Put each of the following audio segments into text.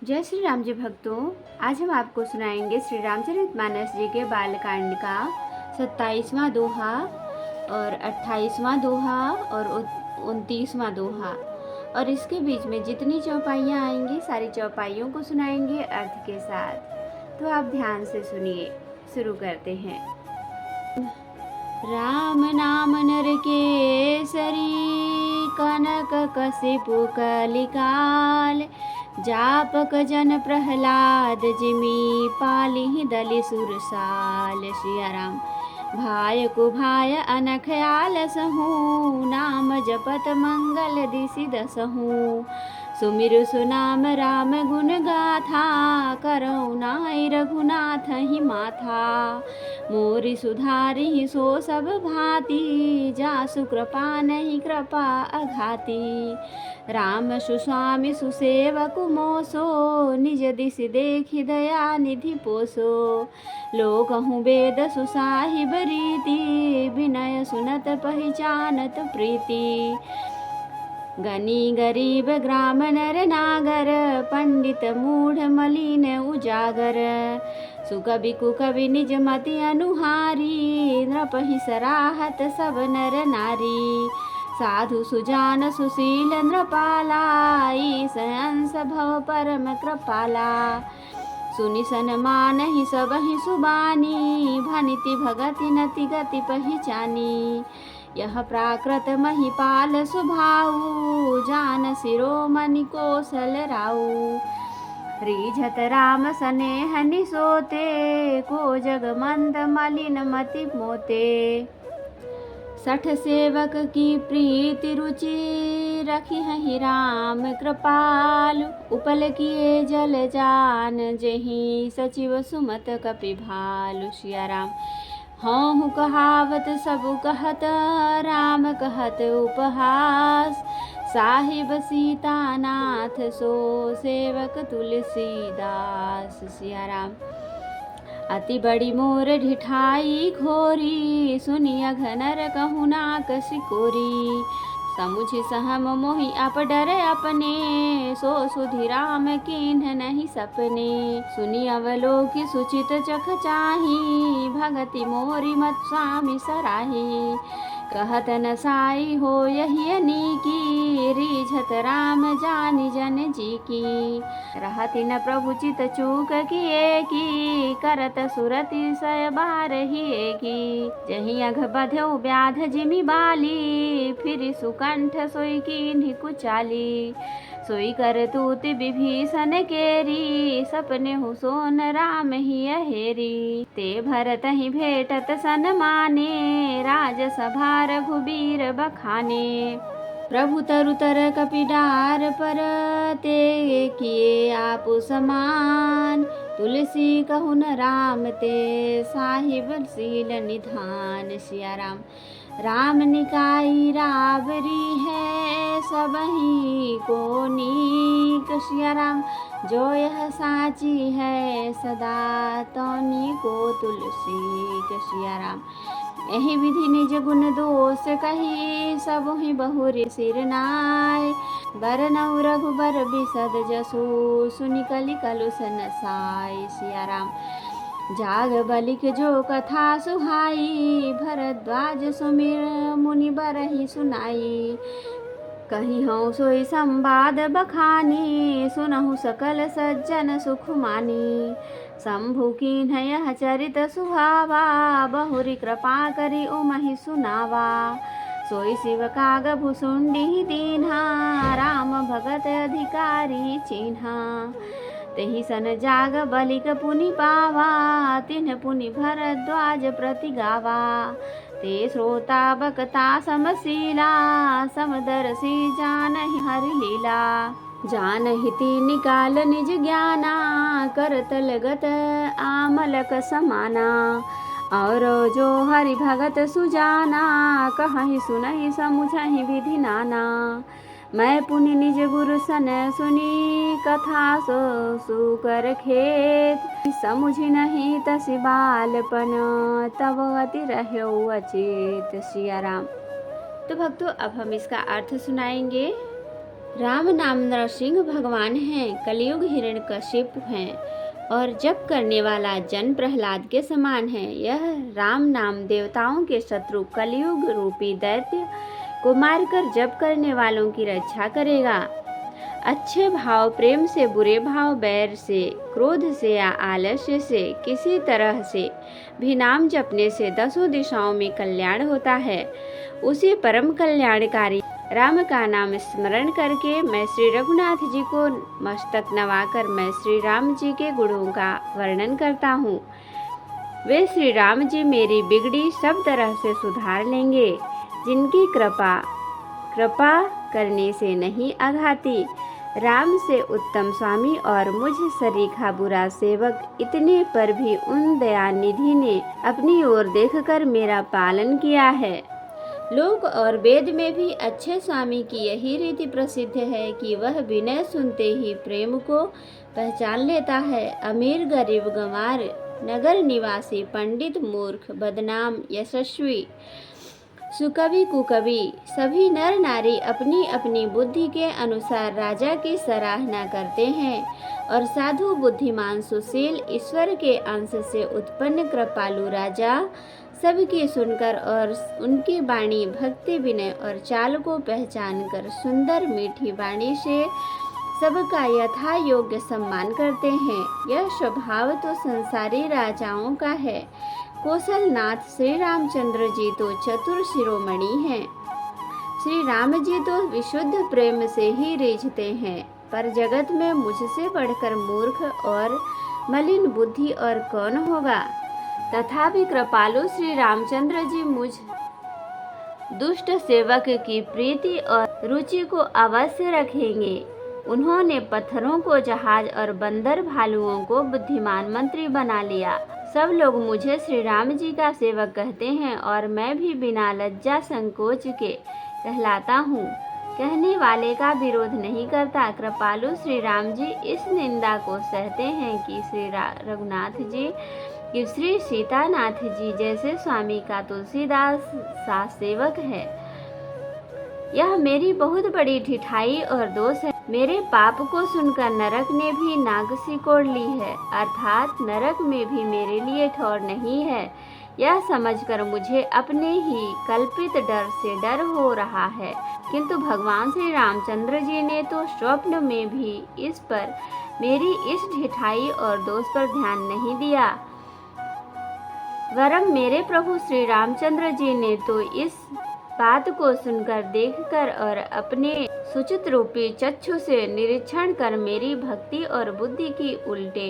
जय श्री राम जी भक्तों। आज हम आपको सुनाएंगे श्री रामचरितमानस जी के बालकांड का 27वां दोहा और 28वां दोहा और 29वां दोहा। और इसके बीच में जितनी चौपाइयाँ आएंगी सारी चौपाइयों को सुनाएंगे अर्थ के साथ। तो आप ध्यान से सुनिए। शुरू करते हैं। राम नाम नर केसरी कनक कसिपु कलिकाल जापक जन प्रहलाद जिमी पालिहि दलि सुरसाल। सिया राम भाय कुभाय अनखयाल सहूँ नाम जपत मंगल दिसि दसहूँ सुमिरु सुनाम राम गुण गाथा करुणाई रघुनाथ ही माथा मोरि सुधारि सो सब भांति जासु कृपा नहीं कृपा अघाती राम सुस्वामी सुसेवक मोसो निज दिसि देखि दया निधि पोसो लोकहु वेद सुसाहिब रीति विनय सुनत पहिचानत प्रीति गनी गरीब ग्राम नर नागर पंडित मूढ़ मलिन उजागर सुकवि कुकवि निज मति अनुहारी नृपहि सराहत सब नर नारी साधु सुजान सुशील नृपाला ईश अंश भव परम कृपाला सुनि सनमान ही सब ही सुबानी भनिति भगति नति गति पहिचानी यह प्राकृत महिपाल सुभाऊ जान शिरोमणि कौशल राऊ रीझत राम सनेह निसोते को जग मंद मलिन मति मोते सठ सेवक की प्रीति रुचि रखी है राम कृपाल उपल किए जल जान जही सचिव सुमत कपि भालु। सिया राम हूँ कहावत सब कहत राम कहत उपहास साहिब सीतानाथ सो सेवक तुलसीदास। सिया राम अति बड़ी मोर ढिठाई घोरी सुनि अघनर कहु नाक सिकोरी समुझ सहम मोहि अप डर अपने सो सुधि राम कीन्ह नहीं सपने सुनि अवलोकि सुचित चख चाही भगति मोरि मत स्वामी सराही कहत न साई हो यही अनीकी रीझत राम जानि जन जी की रहति न प्रभु चित चूक किए की करत सुरति सय बार हिए की जही अघ बध्यो व्याध जिमि बाली फिर सुकंठ सोई कीन्हि कुचाली सोई कर तूत विभीषण केरी सपने हु सोन राम ही हेरी ते भरत ही भेटत सन माने राज सभा रघुबीर बखाने प्रभु तरु तर कपिडार पर ते किए आपु समान तुलसी कहु न राम ते साहिब सील निधान। सिया राम राम निकाई रावरी है सबही को नीक। सिया राम जो यह साची है सदा तौनी को तुलसी। सिया राम एहि विधि निज गुण दोष कही सब ही बहुरी सिर नाय बरनउ रघुबर बिसद जसु सुनि कलि कलुष नसाय। सिया राम जाग बलिक जो कथा सुहाई भरद्वाज सुमिर मुनि बरहि सुनाई कही हूँ सोई संवाद बखानी सुनहु सकल सज्जन सुख मानी शंभु कीन्ह यह चरित सुहावा बहुरी कृपा करी उमहि सुनावा सोई शिव काग भुसुंडी दीन्हा राम भगत अधिकारी चिन्हा तेहि सन जाग बलिक पुनि पावा तिन्ह पुनि भरद्वाज प्रति गावा ते श्रोता बकता समशीला समदर्शी जानहि हरि लीला जानहि ती निकाल निज ज्ञाना करत लगत आमलक समाना और जो हरि भगत सुजाना कहहि सुनहि समुझहि विधि नाना मैं पुनि निज गुरु सन सुनी कथा सो सुकर खेत समुझि नहीं तसि बालपन तब अति रह्यो अचेत। सिया राम। तो भक्तों अब हम इसका अर्थ सुनाएंगे। राम नाम नरसिंह भगवान हैं, कलयुग हिरण्यकशिप हैं और जप करने वाला जन प्रहलाद के समान है। यह राम नाम देवताओं के शत्रु कलयुग रूपी दैत्य को मारकर जप करने वालों की रक्षा करेगा। अच्छे भाव, प्रेम से, बुरे भाव, बैर से, क्रोध से या आलस्य से किसी तरह से भी नाम जपने से 10 दिशाओं में कल्याण होता है। उसी परम कल्याणकारी राम का नाम स्मरण करके मैं श्री रघुनाथ जी को मस्तक नवाकर मैं श्री राम जी के गुणों का वर्णन करता हूँ। वे श्री राम जी मेरी बिगड़ी सब तरह से सुधार लेंगे, जिनकी कृपा करने से नहीं आघाती। राम से उत्तम स्वामी और मुझ सरीखा बुरा सेवक, इतने पर भी उन दयानिधि ने अपनी ओर देखकर मेरा पालन किया है। लोक और वेद में भी अच्छे स्वामी की यही रीति प्रसिद्ध है कि वह विनय सुनते ही प्रेम को पहचान लेता है। अमीर, गरीब, गंवार, नगर निवासी, पंडित, मूर्ख, बदनाम, यशस्वी, सुकवि, कुकवि, सभी नर नारी अपनी अपनी बुद्धि के अनुसार राजा की सराहना करते हैं और साधु, बुद्धिमान, सुशील, ईश्वर के अंश से उत्पन्न कृपालु राजा सबकी सुनकर और उनकी वाणी, भक्ति, विनय और चाल को पहचान कर सुंदर मीठी वाणी से सबका यथा योग्य सम्मान करते हैं। यह स्वभाव तो संसारी राजाओं का है। कौशलनाथ श्री रामचंद्र जी तो चतुर शिरोमणि हैं। श्री राम जी तो विशुद्ध प्रेम से ही रीझते हैं, पर जगत में मुझसे बढ़कर मूर्ख और मलिन बुद्धि और कौन होगा। तथापि कृपालु श्री रामचंद्र जी मुझ दुष्ट सेवक की प्रीति और रुचि को अवश्य रखेंगे। उन्होंने पत्थरों को जहाज और बंदर भालुओं को बुद्धिमान मंत्री बना लिया। सब लोग मुझे श्री राम जी का सेवक कहते हैं और मैं भी बिना लज्जा संकोच के कहलाता हूँ। कहने वाले का विरोध नहीं करता। कृपालु श्री राम जी इस निंदा को सहते हैं कि श्री रघुनाथ जी कि श्री सीतानाथ जी जैसे स्वामी का तुलसीदास सा सेवक है। यह मेरी बहुत बड़ी ढिठाई और दोष है। मेरे पाप को सुनकर नरक ने भी नाक सिकोड़ ली है, अर्थात नरक में भी मेरे लिए ठौर नहीं है। यह समझकर मुझे अपने ही कल्पित डर से डर हो रहा है, किंतु भगवान श्री रामचंद्र जी ने तो स्वप्न में भी इस पर मेरी इस ढिठाई और दोष पर ध्यान नहीं दिया। वरम मेरे प्रभु श्री रामचंद्र जी ने तो इस बात को सुनकर, देखकर और अपने सुचित रूपी चक्षु से निरीक्षण कर मेरी भक्ति और बुद्धि की उल्टे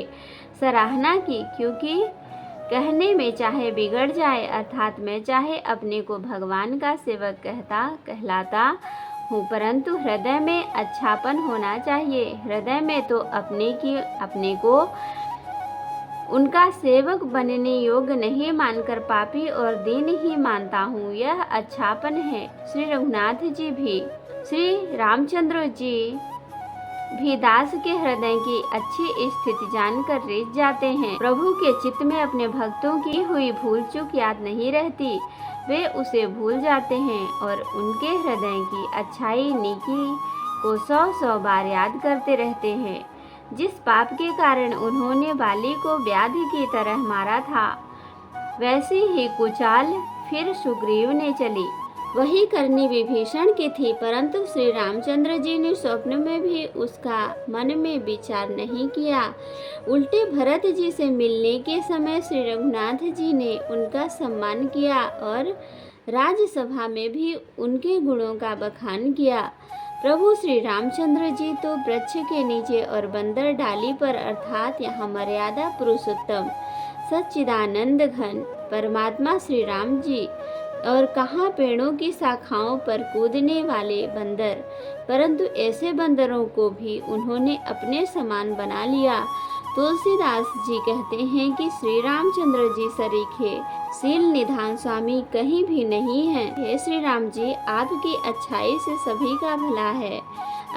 सराहना की, क्योंकि कहने में चाहे बिगड़ जाए, अर्थात मैं चाहे अपने को भगवान का सेवक कहलाता हूँ, परंतु हृदय में अच्छापन होना चाहिए। हृदय में तो अपने को उनका सेवक बनने योग्य नहीं मानकर पापी और दीन ही मानता हूँ। यह अच्छापन है। श्री रघुनाथ जी भी, श्री रामचंद्र जी भी दास के हृदय की अच्छी स्थिति जानकर रीझ जाते हैं। प्रभु के चित्त में अपने भक्तों की हुई भूल चूक याद नहीं रहती, वे उसे भूल जाते हैं और उनके हृदय की अच्छाई नीकी को 100 बार याद करते रहते हैं। जिस पाप के कारण उन्होंने बाली को व्याधि की तरह मारा था, वैसी ही कुचाल फिर सुग्रीव ने चली। वही करनी विभीषण की थी, परंतु श्री रामचंद्र जी ने स्वप्न में भी उसका मन में विचार नहीं किया। उल्टे भरत जी से मिलने के समय श्री रघुनाथ जी ने उनका सम्मान किया और राज्यसभा में भी उनके गुणों का बखान किया। प्रभु श्री रामचंद्र जी तो वृक्ष के नीचे और बंदर डाली पर, अर्थात यहाँ मर्यादा पुरुषोत्तम सच्चिदानंद घन परमात्मा श्री राम जी, और कहाँ पेड़ों की शाखाओं पर कूदने वाले बंदर, परंतु ऐसे बंदरों को भी उन्होंने अपने समान बना लिया। तुलसीदास जी कहते हैं कि श्री रामचंद्र जी सरीखे शील निधान स्वामी कहीं भी नहीं हैं। हे श्री राम जी, आपकी अच्छाई से सभी का भला है,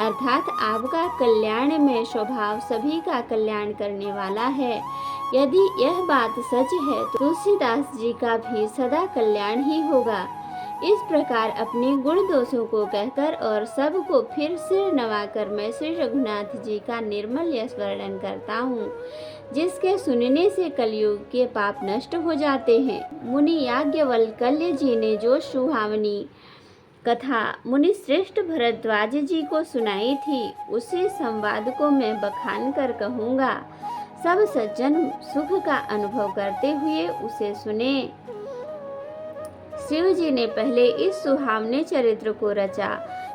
अर्थात आपका कल्याण में स्वभाव सभी का कल्याण करने वाला है। यदि यह बात सच है तो तुलसीदास जी का भी सदा कल्याण ही होगा। इस प्रकार अपने गुण दोषों को कहकर और सबको फिर सिर नवाकर मैं श्री रघुनाथ जी का निर्मल यश वर्णन करता हूँ, जिसके सुनने से कलयुग के पाप नष्ट हो जाते हैं। मुनि याज्ञवल्क्य जी ने जो सुहावनी कथा मुनि श्रेष्ठ भरद्वाज जी को सुनाई थी, उसी संवाद को मैं बखान कर कहूँगा। सब सज्जन सुख का अनुभव करते हुए उसे सुने। शिव जी ने पहले इस सुहावने चरित्र को रचा,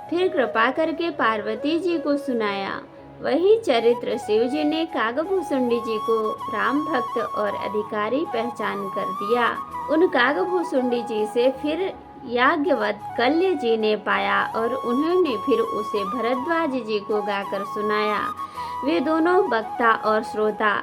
फिर कृपा करके पार्वती जी को सुनाया। वही चरित्र शिव जी ने कागभूषुंडी जी को राम भक्त और अधिकारी पहचान कर दिया। उन कागभूषुंडी जी से फिर याज्ञवल्क्य जी ने पाया और उन्होंने फिर उसे भरद्वाज जी को गाकर सुनाया। वे दोनों वक्ता और श्रोता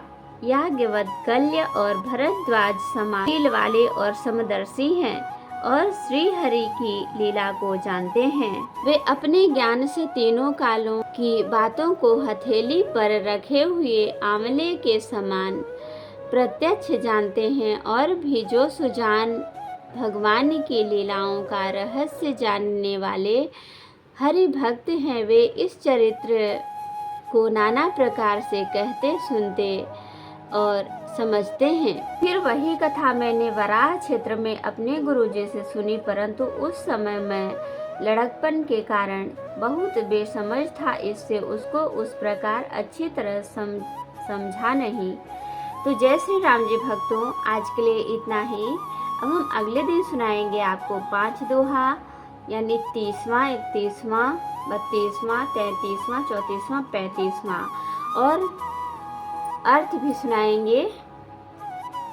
याज्ञवल्क्य और भरद्वाज समान शील वाले और समदर्शी हैं और श्री हरि की लीला को जानते हैं। वे अपने ज्ञान से तीनों कालों की बातों को हथेली पर रखे हुए आंवले के समान प्रत्यक्ष जानते हैं और भी जो सुजान भगवान की लीलाओं का रहस्य जानने वाले हरि भक्त हैं, वे इस चरित्र को नाना प्रकार से कहते सुनते और समझते हैं। फिर वही कथा मैंने वराह क्षेत्र में अपने गुरुजी से सुनी, परंतु उस समय मैं लड़कपन के कारण बहुत बेसमझ था, इससे उसको उस प्रकार अच्छी तरह समझा नहीं। तो जय श्री राम जी भक्तों, आज के लिए इतना ही। अब हम अगले दिन सुनाएंगे आपको 5 दोहा, यानी 30वां, 31वां, 32वां, 33वां, 34वां, 35वां और अर्थ भी सुनाएंगे,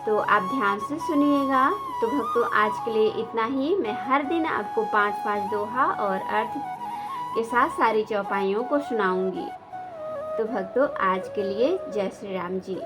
तो आप ध्यान से सुनिएगा। तो भक्तों, आज के लिए इतना ही। मैं हर दिन आपको 5-5 दोहा और अर्थ के साथ सारी चौपाइयों को सुनाऊंगी। तो भक्तों, आज के लिए जय श्री राम जी।